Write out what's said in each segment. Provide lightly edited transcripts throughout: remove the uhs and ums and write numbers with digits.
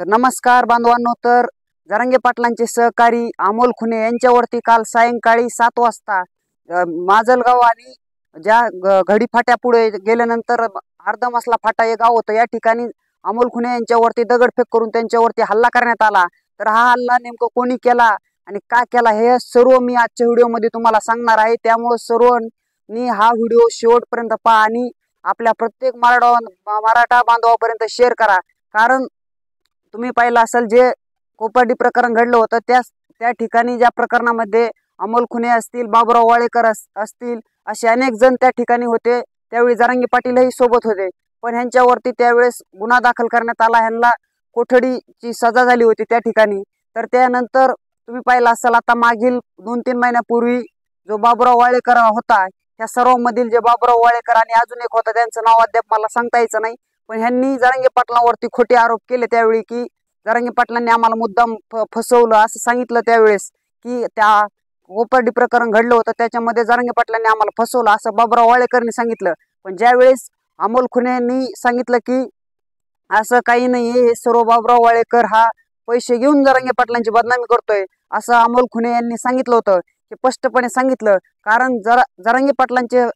तर नमस्कार बांधवांनो, तर जरांगे पाटलांचे सहकारी अमोल खुने यांच्यावरती काल सायंकाळी 7 वाजता माजलगाव आणि ज्या घडी फाट्या पुढे गेल्यानंतर अर्धमसला फाटा हे गाव होतं, या ठिकाणी अमोल खुने यांच्यावरती दगडफेक करून त्यांच्यावरती हल्ला करण्यात आला। तर हा हल्ला नेमकं कोणी केला आणि का केला हे सर्व मी आजच्या व्हिडिओमध्ये तुम्हाला सांगणार आहे। त्यामुळे सर्वांनी हा व्हिडिओ शेवटपर्यंत पहा आणि आपल्या प्रत्येक मराठा बांधवापर्यंत शेअर करा। कारण तुम्ही पाहिलं असेल जे कोपर्डी प्रकरण घडलं होतं त्या ठिकाणी ज्या प्रकरणामध्ये अमोल खुने असतील, बाबुराव वाळेकर असतील, असे अनेक जण त्या ठिकाणी होते। त्यावेळी जरांगे पाटीलही सोबत होते, पण ह्यांच्यावरती त्यावेळेस गुन्हा दाखल करण्यात आला, ह्यांना कोठडीची सजा झाली होती त्या ठिकाणी। तर त्यानंतर तुम्ही पाहिलं असेल आता मागील 2-3 महिन्यापूर्वी जो बाबुराव वाळेकर होता, ह्या सर्वांमधील जे बाबुराव वाळेकर आणि अजून एक होता त्यांचं नाव अद्याप मला सांगता यायचं नाही, पण ह्यांनी जरांगे पाटलांवरती खोटे आरोप केले त्यावेळी की जरांगे पाटलांनी आम्हाला मुद्दाम फसवलं असं सांगितलं त्यावेळेस, की त्या कोपर्डी प्रकरण घडलं होतं त्याच्यामध्ये जरांगे पाटलांनी आम्हाला फसवलं असं बाबुराव वाळेकरनी सांगितलं। पण ज्यावेळेस अमोल खुने यांनी सांगितलं की असं काही नाही, हे सर्व बाबुराव वाळेकर हा पैसे घेऊन जरांगे पाटलांची बदनामी करतोय असं अमोल खुने यांनी सांगितलं होतं, हे स्पष्टपणे सांगितलं। कारण जरांगे पाटलांचे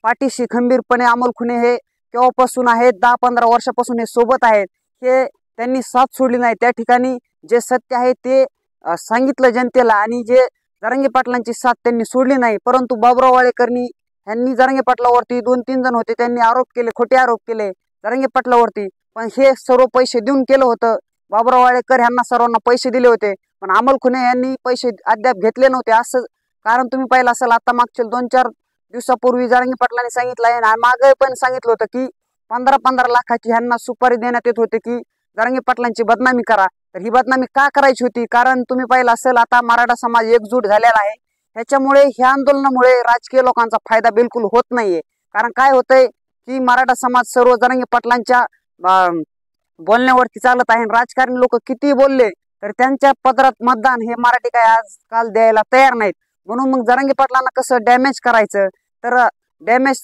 पाठीशी खंबीरपणे अमोल खुने हे केव्हापासून आहेत, 10-15 वर्षापासून हे सोबत आहेत, हे त्यांनी साथ सोडली नाही। त्या ठिकाणी जे सत्य आहे ते सांगितलं जनतेला आणि जे जरांगे पाटलांची साथ त्यांनी सोडली नाही। परंतु बाबुराव वाळेकरनी यांनी जरांगे पाटलावरती 2-3 जण होते त्यांनी आरोप केले, खोटे आरोप केले जरांगे पाटलावरती, पण हे सर्व पैसे देऊन केलं होतं। बाबुराव वाळेकर यांना सर्वांना पैसे दिले होते, पण अमोल खुने यांनी पैसे अद्याप घेतले नव्हते असं। कारण तुम्ही पाहिलं असेल आता मागच्या 2-4 दिवसापूर्वी जरांगे पाटलांनी सांगितलं आहे आणि मागे पण सांगितलं होतं की 15-15 लाखाची ह्यांना सुपारी देण्यात येत होते की जरांगे पाटलांची बदनामी करा। तर ही बदनामी का करायची होती? कारण तुम्ही पाहिलं असेल आता मराठा समाज एकजूट झालेला आहे, ह्याच्यामुळे ह्या आंदोलनामुळे राजकीय लोकांचा फायदा बिलकुल होत नाहीये। कारण काय होतंय की मराठा समाज सर्व जरांगे पाटलांच्या बोलण्यावरती चालत आहे। राजकारणी लोक किती बोलले तर त्यांच्या पदरात मतदान हे मराठी काय आजकाल द्यायला तयार नाहीत। म्हणून मग जरांगे पाटलांना कसं डॅमेज करायचं, तर डॅमेज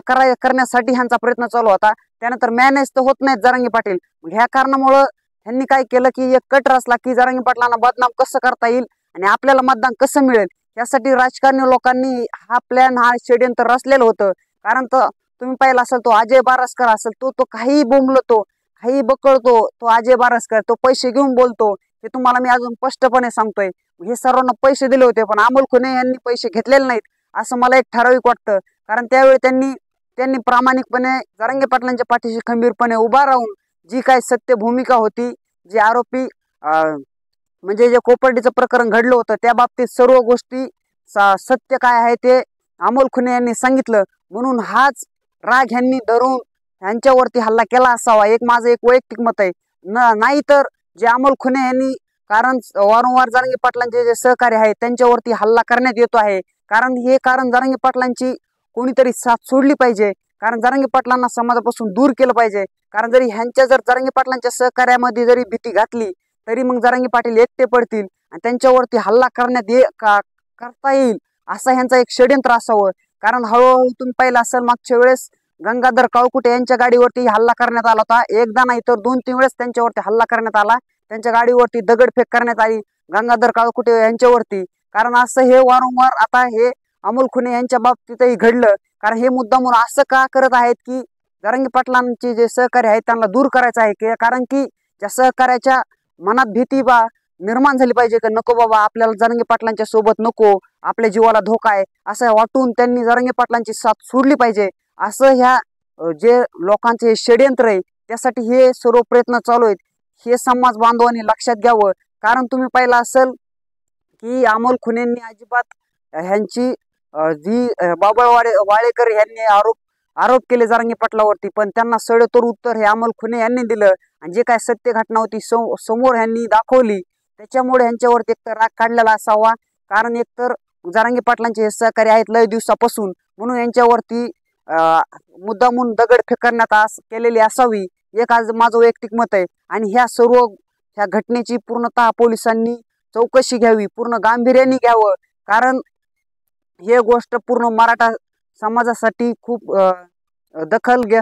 करण्यासाठी ह्यांचा प्रयत्न चालू होता। त्यानंतर मॅनेज तर होत नाहीत जरांगे पाटील, ह्या कारणामुळं ह्यांनी काय केलं की एक कट रचला की जरांगे पाटलांना बदनाम कसं करता येईल आणि आपल्याला मतदान कसं मिळेल, यासाठी राजकारणी लोकांनी हा प्लॅन, हा षडयंत्र रचलेलं होतं। कारण तुम्ही पाहिलं असेल तो अजय बारसकर असेल, तो काही बोंबलतो, काही बकळतो, तो अजय बारसकर तो पैसे घेऊन बोलतो, हे तुम्हाला मी अजून स्पष्टपणे सांगतोय। हे सर्वांना पैसे दिले होते, पण अमोल खुने यांनी पैसे घेतलेले नाहीत असं मला एक ठराविक वाटतं। कारण त्यावेळी त्यांनी प्रामाणिकपणे जरांगे पाटलांच्या पाठीशी खंबीरपणे उभा राहून जी काय सत्य भूमिका होती, जे आरोपी म्हणजे जे कोपर्डीचं प्रकरण घडलं होतं त्या बाबतीत सर्व गोष्टी सत्य काय आहे ते अमोल खुने यांनी सांगितलं, म्हणून हाच राग ह्यांनी धरून ह्यांच्यावरती हल्ला केला असावा, एक माझं एक वैयक्तिक मत आहे। नाही तर जे अमोल खुने यांनी, कारण वारंवार जरांगे पाटलांचे जे सहकारी आहेत त्यांच्यावरती हल्ला करण्यात येतो आहे, कारण जरांगे पाटलांची कोणीतरी साथ सोडली पाहिजे, कारण जरांगे पाटलांना समाजापासून दूर केलं पाहिजे। कारण जर जरांगे पाटलांच्या सहकार्यामध्ये जरी भीती घातली तरी मग जरांगे पाटील एकटे पडतील आणि त्यांच्यावरती हल्ला करता येईल असा ह्यांचा एक षडयंत्र असावं। कारण हळूहळू तुम्ही पाहिलं असेल मागच्या वेळेस गंगाधर काळकुटे यांच्या गाडीवरती हल्ला करण्यात आला होता, एकदा नाही तर 2-3 वेळेस त्यांच्यावरती हल्ला करण्यात आला, त्यांच्या गाडीवरती दगडफेक करण्यात आली गंगाधर काळकुटे यांच्यावरती। कारण असं हे वारंवार आता हे अमोल खुने यांच्या बाबतीतही घडलं, कारण हे मुद्दामून असं का करत आहेत की जरांगे पाटलांचे जे सहकारी आहेत त्यांना दूर करायचं आहे, कारण की ज्या सहकार्याच्या मनात भीती निर्माण झाली पाहिजे की नको बाबा आपल्याला जरांगे पाटलांच्या सोबत नको, आपल्या जीवाला धोका आहे असं वाटून त्यांनी जरांगे पाटलांची साथ सोडली पाहिजे, असं ह्या जे लोकांचे षडयंत्र आहे त्यासाठी हे सर्व प्रयत्न चालू आहेत, हे समाज बांधवांनी लक्षात घ्यावं। कारण तुम्ही पाहिलं असेल की अमोल खुनेंनी अजिबात ह्यांची जी बाबुराव वाळेकर यांनी आरोप केले जरांगे पाटलावरती, पण त्यांना सडेतोड उत्तर हे अमोल खुने यांनी दिलं आणि जे काय सत्य घटना होती समोर यांनी दाखवली, त्याच्यामुळे ह्यांच्यावरती एकतर राग काढलेला असावा। कारण एकतर जरांगे पाटलांचे हे सहकारी आहेत लय दिवसापासून, म्हणून यांच्यावरती मुद्दामून दगडफेक करण्यात केलेली असावी, एक आज माझं वैयक्तिक मत आहे। आणि ह्या घटनेची पूर्णतः पोलिसांनी चौकशी घ्यावी, पूर्ण गांभीर्याने घ्यावं, कारण हे गोष्ट पूर्ण मराठा समाजासाठी खूप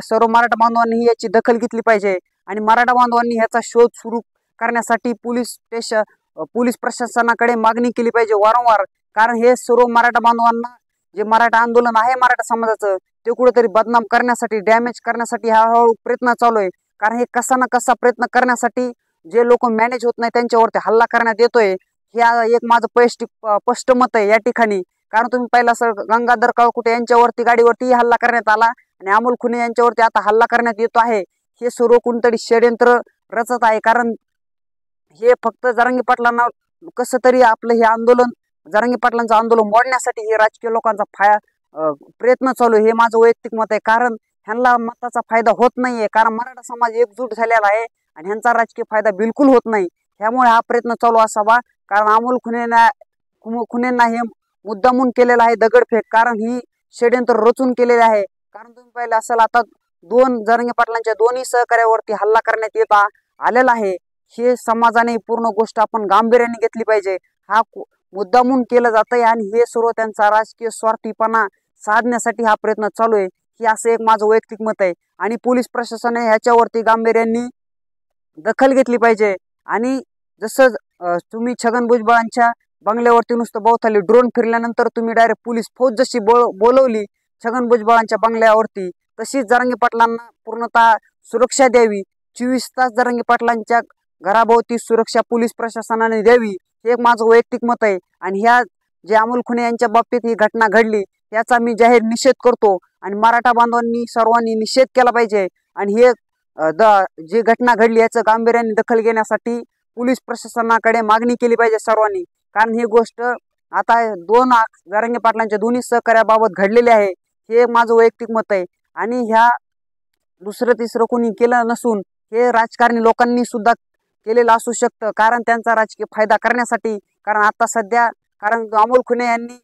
सर्व मराठा बांधवांनी याची दखल घेतली पाहिजे आणि मराठा बांधवांनी ह्याचा शोध सुरू करण्यासाठी पोलीस प्रशासनाकडे मागणी केली पाहिजे वारंवार। कारण हे सर्व मराठा बांधवांना, जे मराठा आंदोलन आहे मराठा समाजाचं, ते कुठेतरी बदनाम करण्यासाठी, डॅमेज करण्यासाठी हळूहळू प्रयत्न चालू आहे। कारण हे कसा ना कसा प्रयत्न करण्यासाठी जे लोक मॅनेज होत नाही त्यांच्यावरती हल्ला करण्यात येतोय। हे एक माझं स्पष्ट मत आहे या ठिकाणी। कारण तुम्ही पाहिलं सर, गंगाधर काळकुटे यांच्यावरती गाडीवरती हल्ला करण्यात आला आणि अमोल खुने यांच्यावरती आता हल्ला करण्यात येतो आहे। हे सर्व कोणतरी षड्यंत्र रचत आहे। कारण हे फक्त जरांगे पाटलांना कसं तरी आपलं हे आंदोलन, जरांगे पाटलांचं आंदोलन मोडण्यासाठी हे राजकीय लोकांचा प्रयत्न चालू आहे। हे माझं वैयक्तिक मत आहे। कारण ह्यांना मताचा फायदा होत नाहीये, कारण मराठा समाज एकजूट झालेला आहे आणि ह्यांचा राजकीय फायदा बिलकुल होत नाही। त्यामुळे हा प्रयत्न चालू असावा। कारण अमोल खुनेंना हे मुद्दामून केलेला आहे दगडफेक, कारण ही षड्यंत्र रचून केलेले आहे। कारण तुम्ही पाहिलं असेल, आता जरांगे पाटलांच्या दोन्ही सहकार्यावरती हल्ला करण्यात आलेला आहे। हे समाजाने पूर्ण गोष्ट आपण गांभीर्याने घेतली पाहिजे। हा मुद्दामून केलं जातंय आणि हे सर्व त्यांचा राजकीय स्वार्थीपणा साधण्यासाठी हा प्रयत्न चालू आहे। हे असं एक माझं वैयक्तिक मत आहे आणि पोलीस प्रशासनाने ह्याच्यावरती गांभीर्याने दखल घेतली पाहिजे। आणि जसं तुम्ही छगन भुजबळांच्या बंगल्यावरती नुसतं भोवताली ड्रोन फिरल्यानंतर तुम्ही डायरेक्ट पोलीस फौज जशी बोलवली छगन भुजबळांच्या बंगल्यावरती, तशीच जरांगे पाटलांना पूर्णतः सुरक्षा द्यावी। 24 तास जरांगे पाटलांच्या घराभोवती सुरक्षा पोलीस प्रशासनाने द्यावी, हे एक माझं वैयक्तिक मत आहे। आणि ह्या जे अमोल खुने यांच्या बाबतीत ही घटना घडली याचा मी जाहीर निषेध करतो आणि मराठा बांधवांनी सर्वांनी निषेध केला पाहिजे। आणि हे जी घटना घडली याचं गांभीर्याने दखल घेण्यासाठी पोलीस प्रशासनाकडे मागणी केली पाहिजे सर्वांनी। कारण ही गोष्ट आता जरांगे पाटलांच्या दोन्ही सहकार्याबाबत घडलेली आहे, हे माझं वैयक्तिक मत आहे। आणि ह्या दुसरं तिसरं कोणी केलं नसून हे राजकारणी लोकांनी सुद्धा केलेलं असू शकतं, कारण त्यांचा राजकीय फायदा करण्यासाठी। कारण आता सध्या अमोल खुने यांनी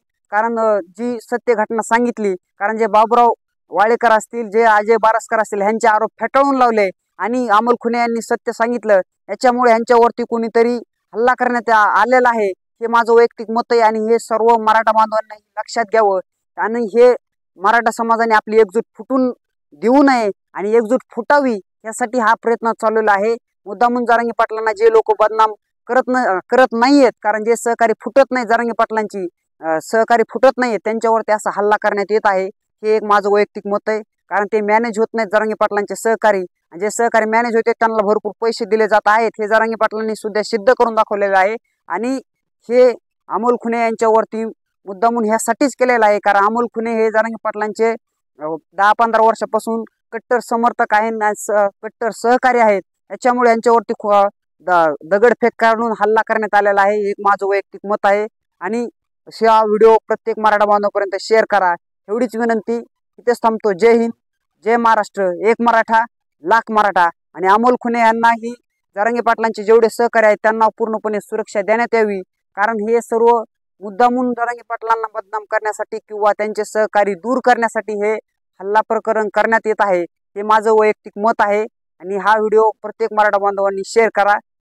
जी सत्य घटना सांगितली, कारण जे बाबूराव वाळेकर असतील, जे अजय बारस्कर असतील, ह्यांचे आरोप फेटाळून लावले आणि अमोल खुने यांनी सत्य सांगितलं, याच्यामुळे ह्यांच्यावरती कोणीतरी हल्ला करण्यात आलेला आहे, हे माझं वैयक्तिक मत आहे। आणि हे सर्व मराठा बांधवांना लक्षात घ्यावं आणि हे मराठा समाजाने आपली एकजूट फुटून देऊ नये आणि एकजूट फुटावी यासाठी हा प्रयत्न चाललेला आहे। मुद्दामून जरांगे पाटलांना जे लोक बदनाम करत नाहीयेत, कारण जे सहकारी फुटत नाही, जरांगे पाटलांची सहकारी फुटत नाहीयेत, त्यांच्यावरती असा हल्ला करण्यात येत आहे, हे एक माझं वैयक्तिक मत आहे। कारण ते मॅनेज होत नाहीत जरांगे पाटलांचे सहकारी, आणि जे सहकारी मॅनेज होते त्यांना भरपूर पैसे दिले जात आहेत, हे जरांगे पाटलांनी सुद्धा सिद्ध करून दाखवलेलं आहे। आणि हे अमोल खुने यांच्यावरती मुद्दामून ह्यासाठीच केलेलं आहे, कारण अमोल खुने हे जरांगे पाटलांचे 10-15 वर्षापासून कट्टर समर्थक आहेत, कट्टर सहकारी आहेत। त्याच्यामुळे यांच्यावरती दगडफेक करून हल्ला करण्यात आलेला आहे, हे एक माझं वैयक्तिक मत आहे। आणि हा व्हिडिओ प्रत्येक मराठा बांधवांपर्यंत शेअर करा, एवढीच विनंती। इथेच थांबतो। जय हिंद, जय महाराष्ट्र, एक मराठा लाख मराठा। आणि अमोल खुने यांनाही जरांगे पाटलांचे जेवढे सहकारी आहेत त्यांना पूर्णपणे सुरक्षा देण्यात यावी, कारण हे सर्व मुद्दामून जरांगे पाटलांना बदनाम करण्यासाठी किंवा त्यांचे सहकारी दूर करण्यासाठी हे हल्ला प्रकरण करण्यात येत आहे, हे माझं वैयक्तिक मत आहे। आणि हा व्हिडिओ प्रत्येक मराठा बांधवांनी शेअर करा।